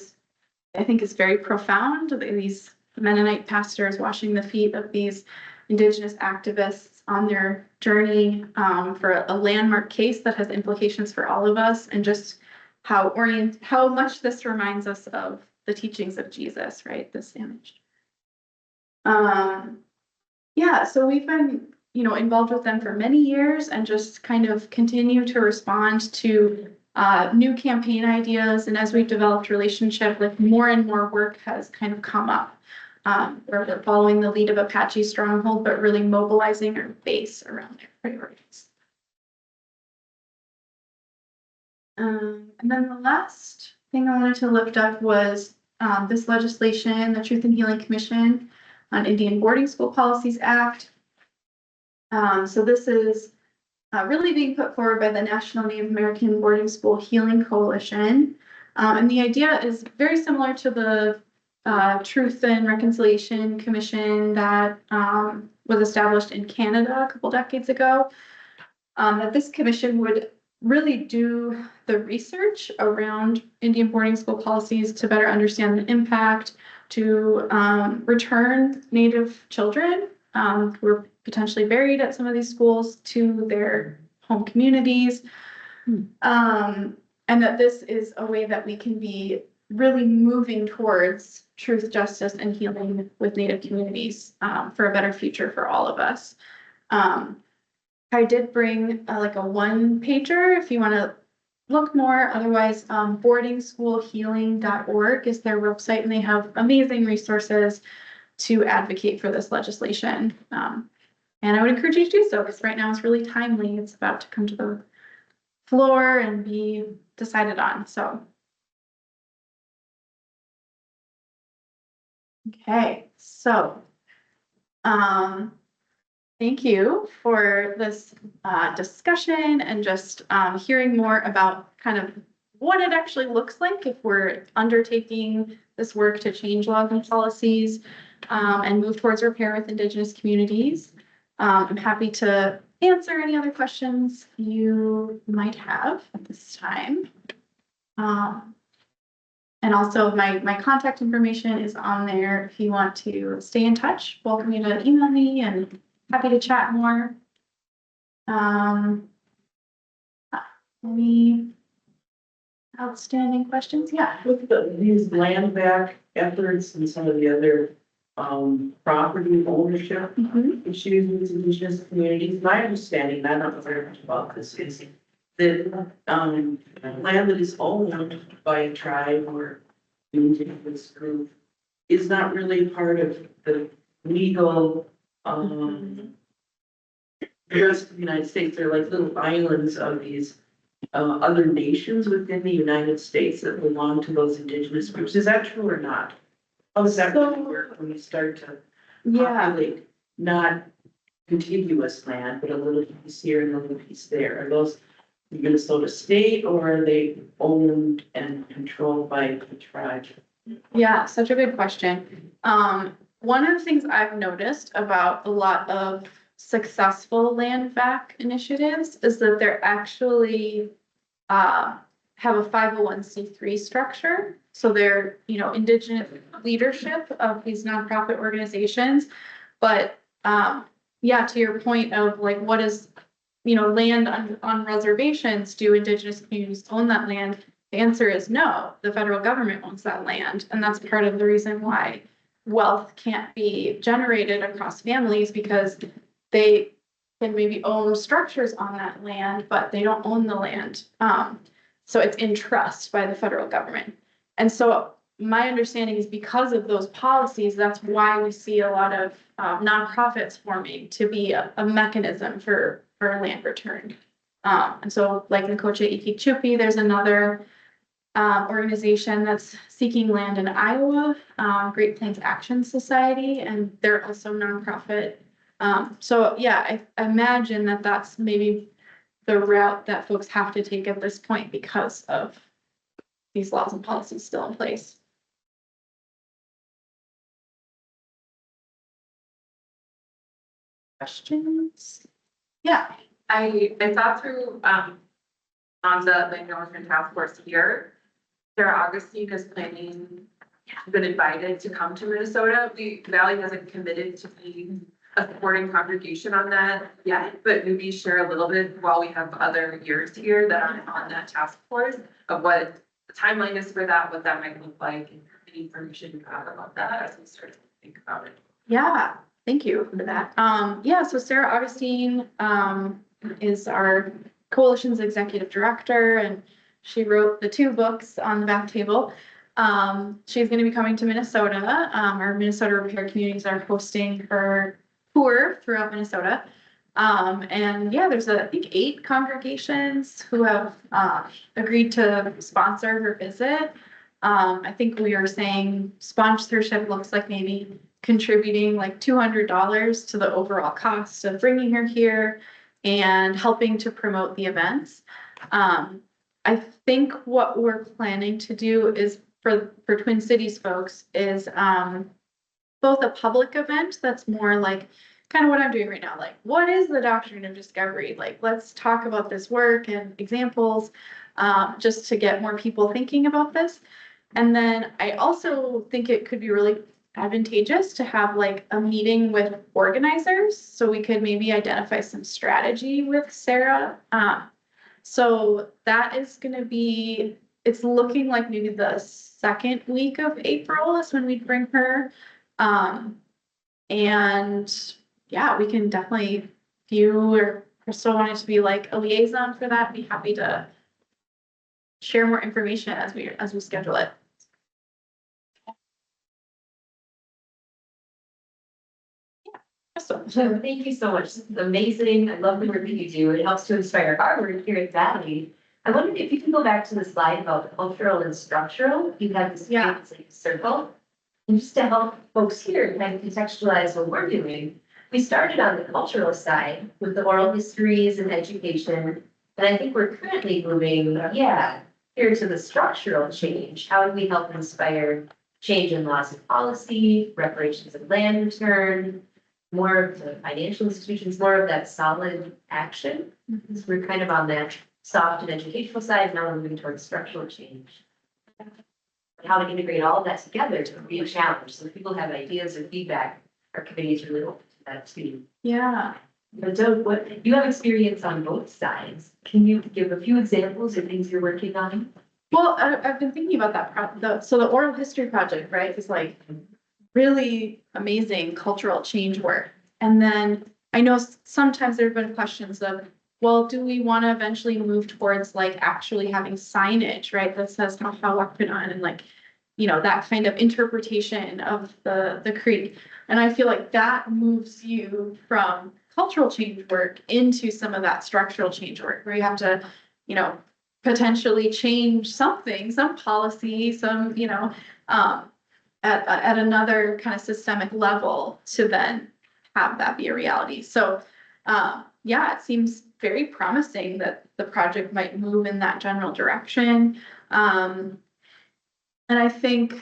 I think, is very profound. These Mennonite pastors washing the feet of these Indigenous activists on their journey for a landmark case that has implications for all of us, and just how much this reminds us of the teachings of Jesus, right? This image. So we've been, involved with them for many years, and just kind of continue to respond to new campaign ideas. And as we've developed relationship, like more and more work has kind of come up. we're following the lead of Apache Stronghold, but really mobilizing our base around their priorities. And then the last thing I wanted to lift up was this legislation, the Truth and Healing Commission on Indian Boarding School Policies Act. So this is really being put forward by the National Native American Boarding School Healing Coalition. And the idea is very similar to the Truth and Reconciliation Commission that was established in Canada a couple decades ago. That this commission would really do the research around Indian boarding school policies to better understand the impact, to return Native children who are potentially buried at some of these schools to their home communities. And that this is a way that we can be really moving towards truth, justice, and healing with Native communities for a better future for all of us. I did bring like a one pager if you want to look more. Otherwise, boardingschoolhealing.org is their website, and they have amazing resources to advocate for this legislation. And I would encourage you to do so because right now it's really timely. It's about to come to the floor and be decided on. So, okay, so thank you for this discussion and just hearing more about kind of what it actually looks like if we're undertaking this work to change laws and policies and move towards repair with Indigenous communities. I'm happy to answer any other questions you might have at this time. And also my contact information is on there if you want to stay in touch. Welcome you to email me and happy to chat more. Any outstanding questions? Yeah. With these land back efforts and some of the other property ownership issues with indigenous communities, my understanding, and I don't know very much about this, is that land that is owned by a tribe or indigenous group is not really part of the legal the rest of the United States. They're like little islands of these other nations within the United States that belong to those indigenous groups. Is that true or not? How does that really work when you start to populate not contiguous land, but a little piece here and a little piece there? Are those the Minnesota state or are they owned and controlled by the tribe? Yeah, such a good question. One of the things I've noticed about a lot of successful land back initiatives is that they're actually have a 501c3 structure. So they're, indigenous leadership of these nonprofit organizations. But yeah, to your point of like, what is, land on reservations, do indigenous communities own that land? The answer is no, the federal government owns that land. And that's part of the reason why wealth can't be generated across families, because they can maybe own structures on that land, but they don't own the land. So it's in trust by the federal government. And so my understanding is because of those policies, that's why we see a lot of nonprofits forming to be a mechanism for land return. And so like Nkoche Ikichupi, there's another organization that's seeking land in Iowa, Great Plains Action Society, and they're also nonprofit. So yeah, I imagine that that's maybe the route that folks have to take at this point because of these laws and policies still in place. Questions? Yeah. I thought through on the Land Management Task Force here, Sarah Augustine is planning, been invited to come to Minnesota. The Valley hasn't committed to be a supporting congregation on that yet, but maybe share a little bit while we have other years here that aren't on that task force of what the timeline is for that, what that might look like, and any information you have about that as we start to think about it. Yeah, thank you for that. Yeah, so Sarah Augustine is our coalition's executive director, and she wrote the 2 books on the back table. She's gonna be coming to Minnesota. Our Minnesota repair communities are hosting her tour throughout Minnesota. And yeah, there's I think 8 congregations who have, agreed to sponsor her visit. I think we are saying sponsorship looks like maybe contributing like $200 to the overall cost of bringing her here and helping to promote the events. I think what we're planning to do is for Twin Cities folks is, both a public event that's more like kind of what I'm doing right now, like what is the doctrine of discovery? Like, let's talk about this work and examples, just to get more people thinking about this. And then I also think it could be really advantageous to have like a meeting with organizers, so we could maybe identify some strategy with Sarah. So that is gonna be, it's looking like maybe the second week of April is when we'd bring her. And yeah, we can definitely, if you or Crystal wanted to be like a liaison for that, be happy to share more information as we schedule it. Crystal. So thank you so much. This is amazing. I love the work that you do. It helps to inspire our work here at Valley. I wondered if you could go back to the slide about cultural and structural. You have this fancy like circle. And just to help folks here kind of contextualize what we're doing, we started on the cultural side with the oral histories and education. And I think we're currently moving, here to the structural change. How do we help inspire change in laws and policy, reparations of land return, more of the financial institutions, more of that solid action? So we're kind of on that soft and educational side, now we're moving towards structural change. How to integrate all of that together to be a challenge. So if people have ideas or feedback, our committee is really open to that too. Yeah. But Doug, what you have experience on both sides. Can you give a few examples of things you're working on? Well, I've been thinking about that. So the oral history project, right, is like really amazing cultural change work. And then I know sometimes there have been questions of, well, do we want to eventually move towards like actually having signage, right, that says how Wakpenon and like, you know, that kind of interpretation of the creed. And I feel like that moves you from cultural change work into some of that structural change work where you have to, you know, potentially change something, some policy, some, you know, at another kind of systemic level to then have that be a reality. So yeah, it seems very promising that the project might move in that general direction. And I think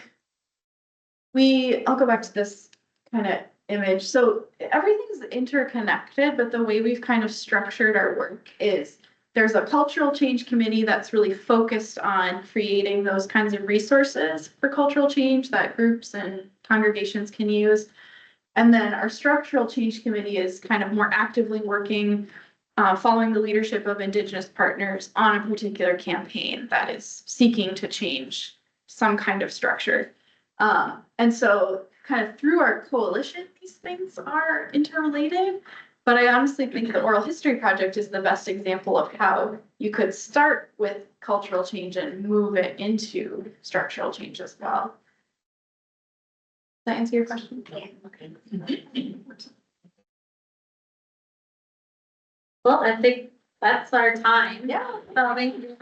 I'll go back to this kind of image. So everything's interconnected, but the way we've kind of structured our work is there's a cultural change committee that's really focused on creating those kinds of resources for cultural change that groups and congregations can use. And then our structural change committee is kind of more actively working, following the leadership of Indigenous partners on a particular campaign that is seeking to change some kind of structure. And so kind of through our coalition, these things are interrelated. But I honestly think the Oral History Project is the best example of how you could start with cultural change and move it into structural change as well. Does that answer your question? Yeah. Okay. Well, I think that's our time. Yeah. So thank you.